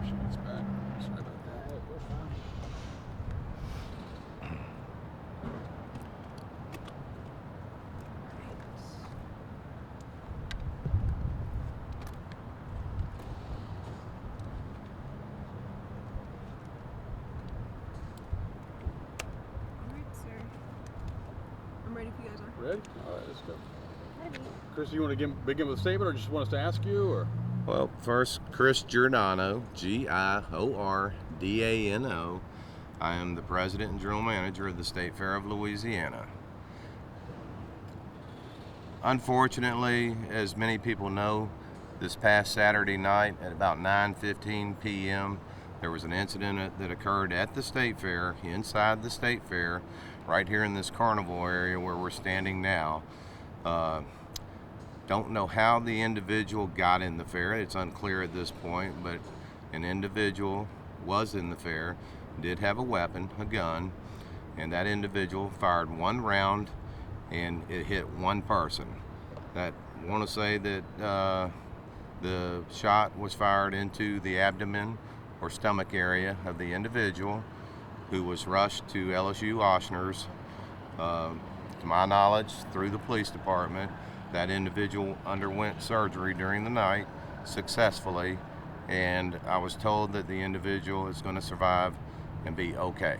she gets back. Sorry about that. You're fine. Alright, sir. I'm ready if you guys are. Ready? All right, let's go. Chris, you want to begin with a statement, or just want us to ask you, or? Well, first, Chris Giordano, Giordano. I am the president and general manager of the State Fair of Louisiana. Unfortunately, as many people know, this past Saturday night at about 9:15 p.m., there was an incident that occurred at the State Fair, inside the State Fair, right here in this carnival area where we're standing now. Don't know how the individual got in the fair. It's unclear at this point, but an individual was in the fair, did have a weapon, a gun, and that individual fired one round and it hit one person. I want to say that the shot was fired into the abdomen or stomach area of the individual, who was rushed to LSU Ochsner's. To my knowledge, through the police department, that individual underwent surgery during the night successfully, and I was told that the individual is going to survive and be okay.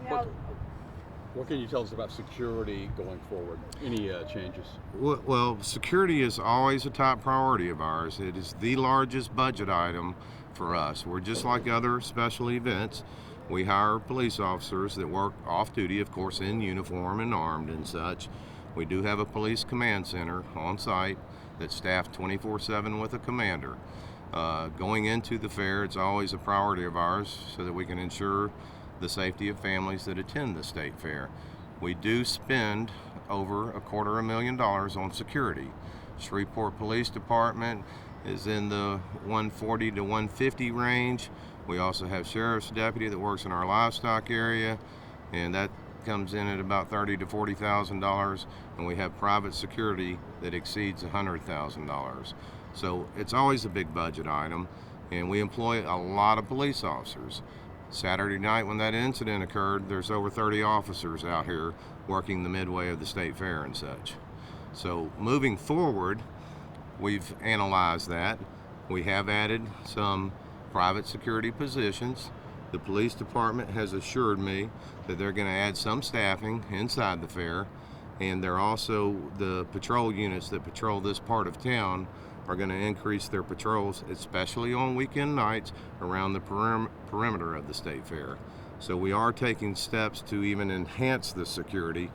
What can you tell us about security going forward? Any changes? Well, security is always a top priority of ours. It is the largest budget item for us. We're just like other special events. We hire police officers that work off duty, of course, in uniform and armed and such. We do have a police command center on site that's staffed 24/7 with a commander. Going into the fair, it's always a priority of ours so that we can ensure the safety of families that attend the State Fair. We do spend over $250,000 on security. Shreveport Police Department is in the $140 to $150 range. We also have sheriff's deputy that works in our livestock area, and that comes in at about $30,000 to $40,000, and we have private security that exceeds $100,000. So it's always a big budget item, and we employ a lot of police officers. Saturday night when that incident occurred, there's over 30 officers out here working the midway of the State Fair and such. So moving forward, we've analyzed that. We have added some private security positions. The police department has assured me that they're going to add some staffing inside the fair, and they're also, the patrol units that patrol this part of town are going to increase their patrols, especially on weekend nights around the perimeter of the State Fair. So we are taking steps to even enhance the security,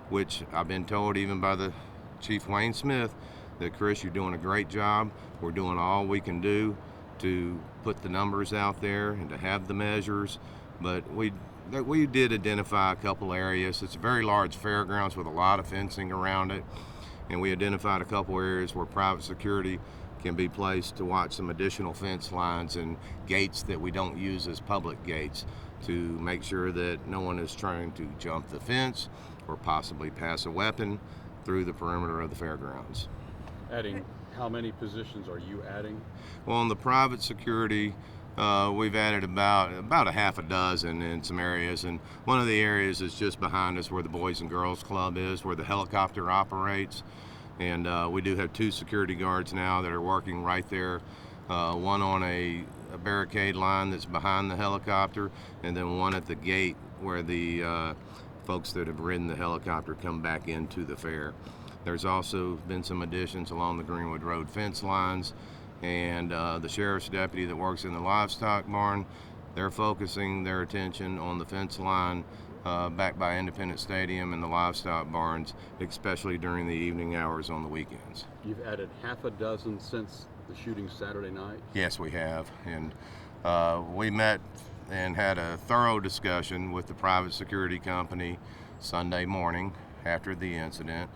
which I've been told even by the Chief Wayne Smith that, Chris, you're doing a great job. We're doing all we can do to put the numbers out there and to have the measures, but we did identify a couple areas. It's a very large fairgrounds with a lot of fencing around it, and we identified a couple areas where private security can be placed to watch some additional fence lines and gates that we don't use as public gates, to make sure that no one is trying to jump the fence or possibly pass a weapon through the perimeter of the fairgrounds. Adding, how many positions are you adding? Well, on the private security, we've added about a half a dozen in some areas, and one of the areas is just behind us where the Boys and Girls Club is, where the helicopter operates, and we do have 2 security guards now that are working right there, one on a barricade line that's behind the helicopter, and then one at the gate where the folks that have ridden the helicopter come back into the fair. There's also been some additions along the Greenwood Road fence lines, and the sheriff's deputy that works in the livestock barn, they're focusing their attention on the fence line back by Independence Stadium and the livestock barns, especially during the evening hours on the weekends. You've added half a dozen since the shooting Saturday night? Yes, we have, and we met and had a thorough discussion with the private security company Sunday morning after the incident,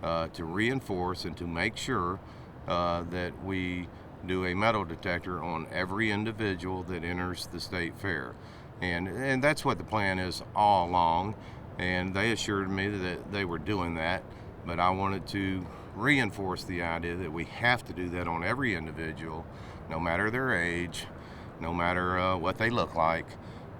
to reinforce and to make sure that we do a metal detector on every individual that enters the State Fair. And that's what the plan is all along, and they assured me that they were doing that, but I wanted to reinforce the idea that we have to do that on every individual, no matter their age, no matter what they look like,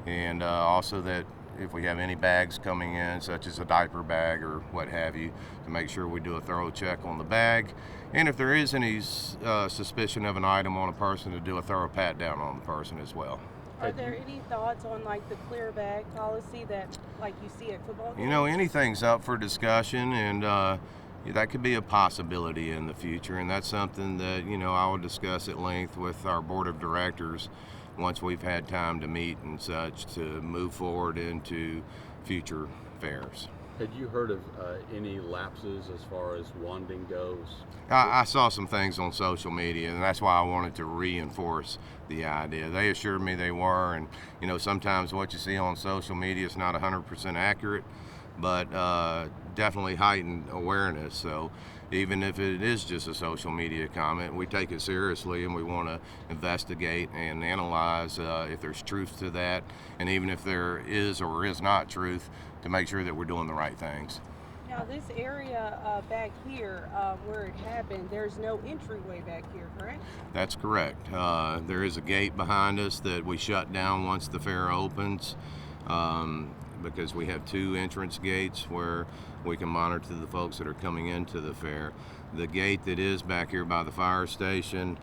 and also that if we have any bags coming in, such as a diaper bag or what have you, to make sure we do a thorough check on the bag, and if there is any suspicion of an item on a person, to do a thorough pat down on the person as well. Are there any thoughts on like the clear bag policy that like you see at football games? You know, anything's up for discussion, and that could be a possibility in the future, and that's something that, you know, I will discuss at length with our board of directors once we've had time to meet and such, to move forward into future fairs. Had you heard of any lapses as far as wanding goes? I saw some things on social media, and that's why I wanted to reinforce the idea. They assured me they were, and you know, sometimes what you see on social media is not 100% accurate, but definitely heightened awareness. So even if it is just a social media comment, we take it seriously, and we want to investigate and analyze if there's truth to that, and even if there is or is not truth, to make sure that we're doing the right things. Now this area back here where it happened, there's no entryway back here, correct? That's correct. There is a gate behind us that we shut down once the fair opens, because we have 2 entrance gates where we can monitor the folks that are coming into the fair. The gate that is back here by the fire station,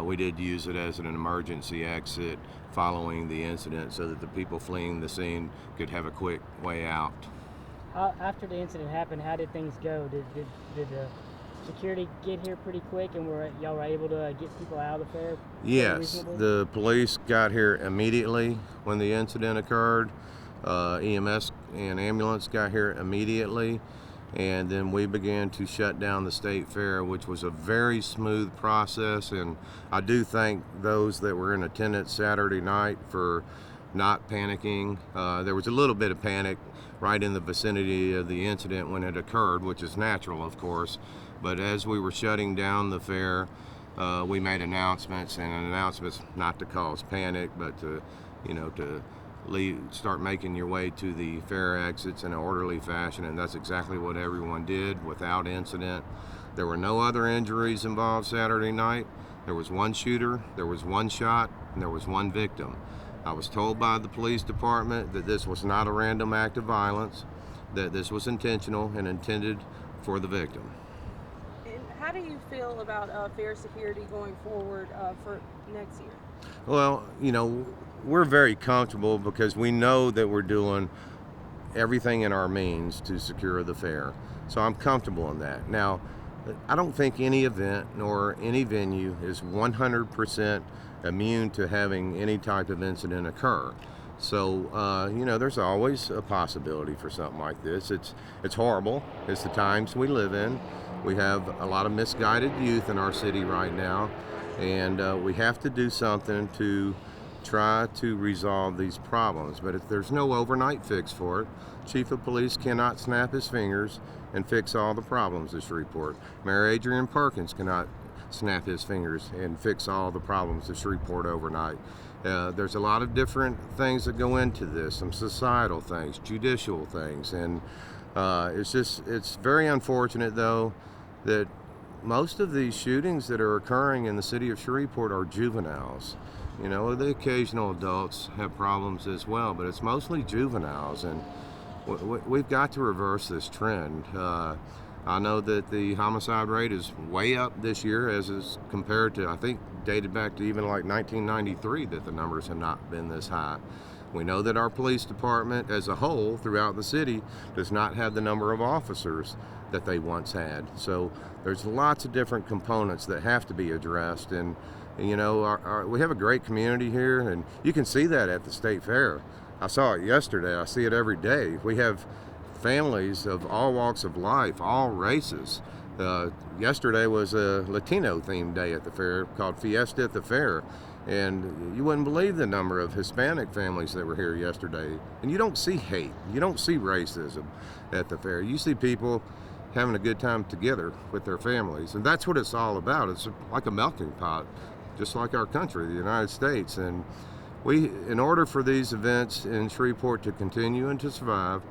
we did use it as an emergency exit following the incident, so that the people fleeing the scene could have a quick way out. After the incident happened, how did things go? Did the security get here pretty quick, and y'all were able to get people out of the fair? Yes, the police got here immediately when the incident occurred. EMS and ambulance got here immediately, and then we began to shut down the state fair, which was a very smooth process. And I do thank those that were in attendance Saturday night for not panicking. There was a little bit of panic right in the vicinity of the incident when it occurred, which is natural, of course. But as we were shutting down the fair, we made announcements, and announcements not to cause panic, but to, you know, to start making your way to the fair exits in an orderly fashion, and that's exactly what everyone did without incident. There were no other injuries involved Saturday night. There was 1 shooter, there was 1 shot, and there was 1 victim. I was told by the police department that this was not a random act of violence, that this was intentional and intended for the victim. And how do you feel about fair security going forward for next year? Well, you know, we're very comfortable because we know that we're doing everything in our means to secure the fair. So I'm comfortable in that. Now, I don't think any event nor any venue is 100% immune to having any type of incident occur. So, you know, there's always a possibility for something like this. It's horrible. It's the times we live in. We have a lot of misguided youth in our city right now, and we have to do something to try to resolve these problems. But if there's no overnight fix for it, Chief of Police cannot snap his fingers and fix all the problems of Shreveport. Mayor Adrian Perkins cannot snap his fingers and fix all the problems of Shreveport overnight. There's a lot of different things that go into this, some societal things, judicial things, and it's very unfortunate though that most of these shootings that are occurring in the city of Shreveport are juveniles. You know, the occasional adults have problems as well, but it's mostly juveniles, and we've got to reverse this trend. I know that the homicide rate is way up this year, as is compared to, I think, dated back to even like 1993, that the numbers have not been this high. We know that our police department as a whole throughout the city does not have the number of officers that they once had. So there's lots of different components that have to be addressed, and you know, we have a great community here, and you can see that at the State Fair. I saw it yesterday. I see it every day. We have families of all walks of life, all races. Yesterday was a Latino-themed day at the fair called Fiesta at the Fair, and you wouldn't believe the number of Hispanic families that were here yesterday. And you don't see hate. You don't see racism at the fair. You see people having a good time together with their families, and that's what it's all about. It's like a melting pot, just like our country, the United States. And in order for these events in Shreveport to continue and to survive,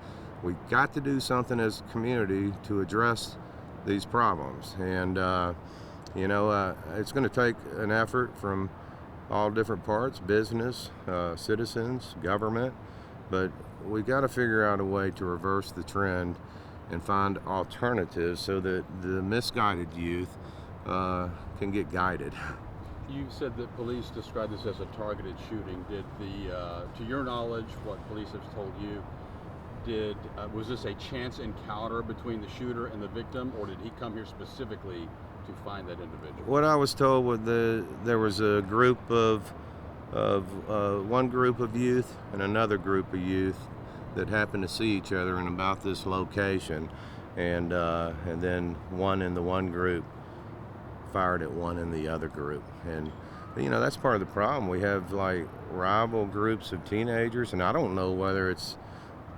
we got to do something as a community to address these problems. And it's going to take an effort from all different parts, business, citizens, government, but we got to figure out a way to reverse the trend and find alternatives so that the misguided youth can get guided. You said that police described this as a targeted shooting. Did to your knowledge, what police have told you, was this a chance encounter between the shooter and the victim, or did he come here specifically to find that individual? What I was told was there was a group of one group of youth and another group of youth that happened to see each other in about this location, and then one in the one group fired at one in the other group. And that's part of the problem. We have like rival groups of teenagers, and I don't know whether it's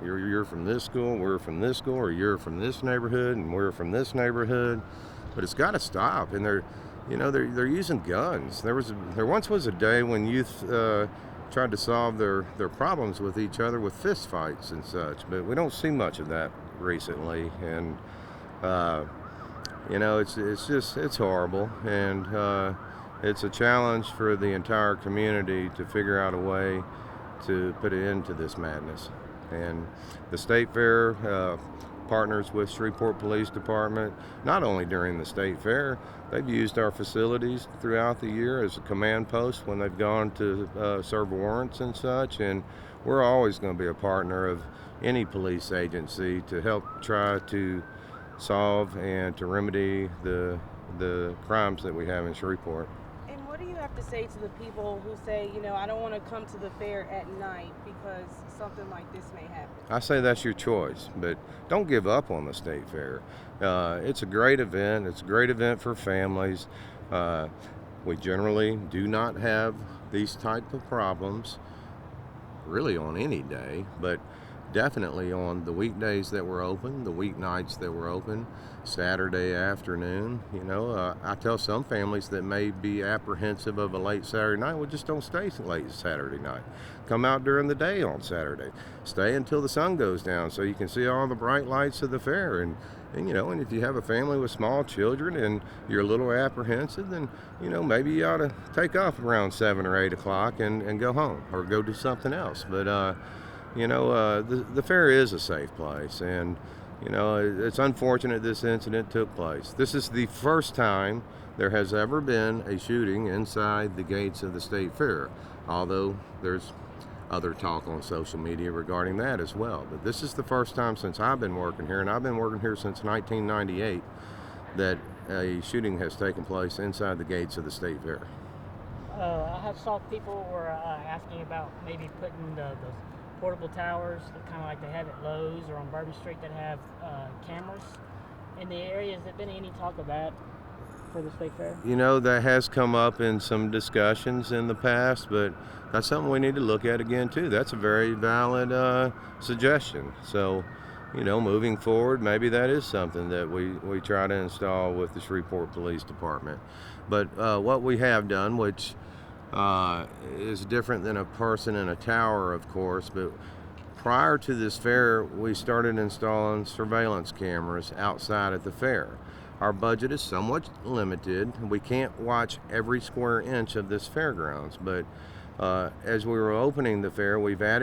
you're from this school, we're from this school, or you're from this neighborhood and we're from this neighborhood. But it's got to stop. And they're using guns. There once was a day when youth tried to solve their problems with each other with fist fights and such, but we don't see much of that recently. And it's horrible, and it's a challenge for the entire community to figure out a way to put an end to this madness. And the State Fair partners with Shreveport Police Department, not only during the State Fair. They've used our facilities throughout the year as a command post when they've gone to serve warrants and such, and we're always going to be a partner of any police agency to help try to solve and to remedy the crimes that we have in Shreveport. And what do you have to say to the people who say, I don't want to come to the fair at night because something like this may happen? I say that's your choice, but don't give up on the State Fair. It's a great event. It's a great event for families. We generally do not have these type of problems really on any day, but definitely on the weekdays that we're open, the weeknights that we're open, Saturday afternoon. I tell some families that may be apprehensive of a late Saturday night, well, just don't stay late Saturday night. Come out during the day on Saturday. Stay until the sun goes down so you can see all the bright lights of the fair. And if you have a family with small children and you're a little apprehensive, then, maybe you ought to take off around 7 or 8 o'clock and go home or go do something else. But, the fair is a safe place, and it's unfortunate this incident took place. This is the first time there has ever been a shooting inside the gates of the State Fair, although there's other talk on social media regarding that as well. But this is the first time since I've been working here, and I've been working here since 1998, that a shooting has taken place inside the gates of the State Fair. I have saw people were asking about maybe putting those portable towers, kind of like they have at Lowe's or on Bourbon Street, that have cameras in the area. Has there been any talk of that for the State Fair? That has come up in some discussions in the past, but that's something we need to look at again too. That's a very valid suggestion. So, moving forward, maybe that is something that we try to install with the Shreveport Police Department. But what we have done, which is different than a person in a tower, of course, but prior to this fair, we started installing surveillance cameras outside at the fair. Our budget is somewhat limited. We can't watch every square inch of this fairgrounds, but as we were opening the fair, we've added